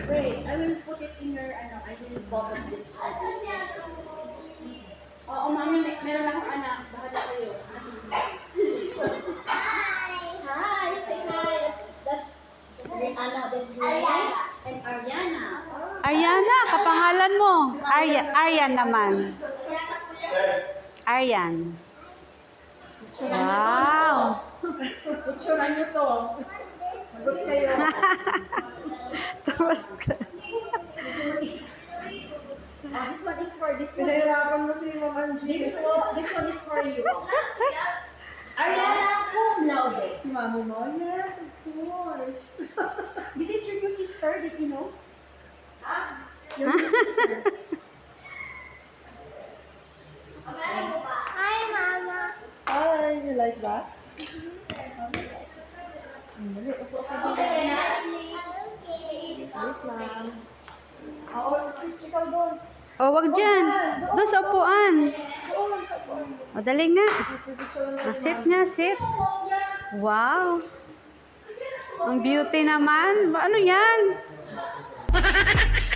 Wait, I will put it in your, I will focus this. Oo, mami, meron akong anak. Bahala kayo. Hi, say hi. That's Ryan and Ariana. Ariana, kapangalan mo. Aryan naman. Aryan. Wow. Picturean nyo to. Magot kayo. Tapos ka. This one is for this one. Pinahirapan mo si Mama Angie. This one is for you. Ariana, cum laude. Si Mami mo? Yes, of course. This is your new sister, did you know? Your new sister. Hi, Mama. Hi, you like that? Dali, upo ka dito. Ayos lang. Oo, ikaw doon. O, wag dyan. Doon sa upuan. Doon, sa upuan. O, dali nga. Pipicture lang. Sit nga, sit. Wow. Ang beauty naman. Ano yan?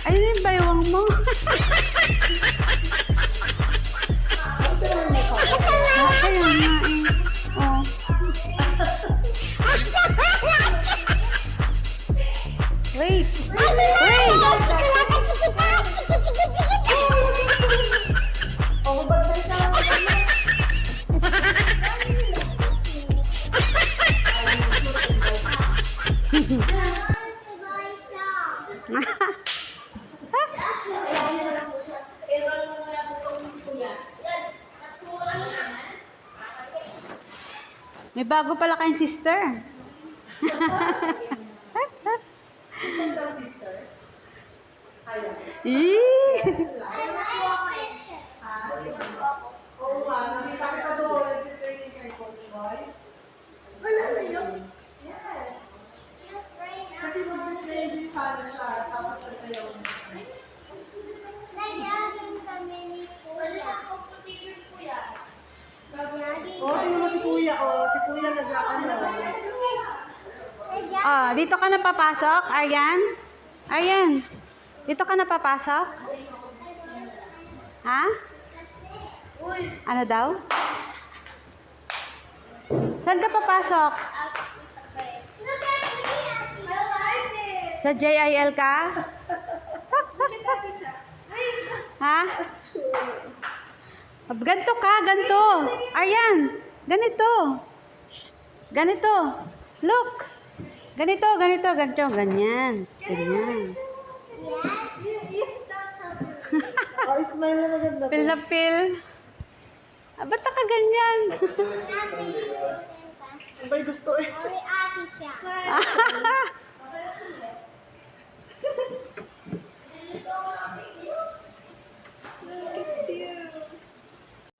Ayun yung baywang mo. Ayun nga eh. Oh. Wait. Wait. Oo, bagay ka lang. May bago pala kayong sister. Eh. Oo nga, nakita kita doon. Nag-training kay Coach Roy. Wala na yun. Yes. Kasi mag-training sana siya. Tapos na kayo. Nagyaging kami ni Kuya. Oo, tingnan mo si Kuya. Si Kuya nag-ano. Ah, dito ka na papasok, Aryan? Aryan, dito ka na papasok? Ha? Ano daw? Saan ka papasok? Sa JIL ka? Ha? Ganto ka, ganto. Aryan, ganito. Shh, ganito. Look. Ganito, ganito, ganito, ganyan. Ganyan. Oh, smile na maganda. Pil na pil. Ah, ba't ka ganyan? Ang ba'y gusto eh. Ori ate siya.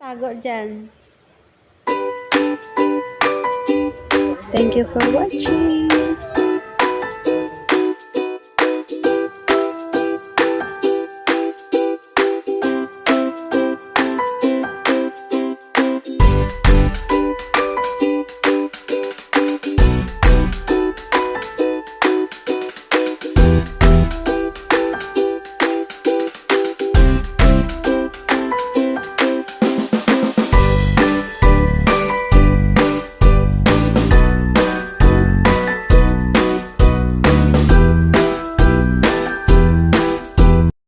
Tago dyan. Thank you for watching.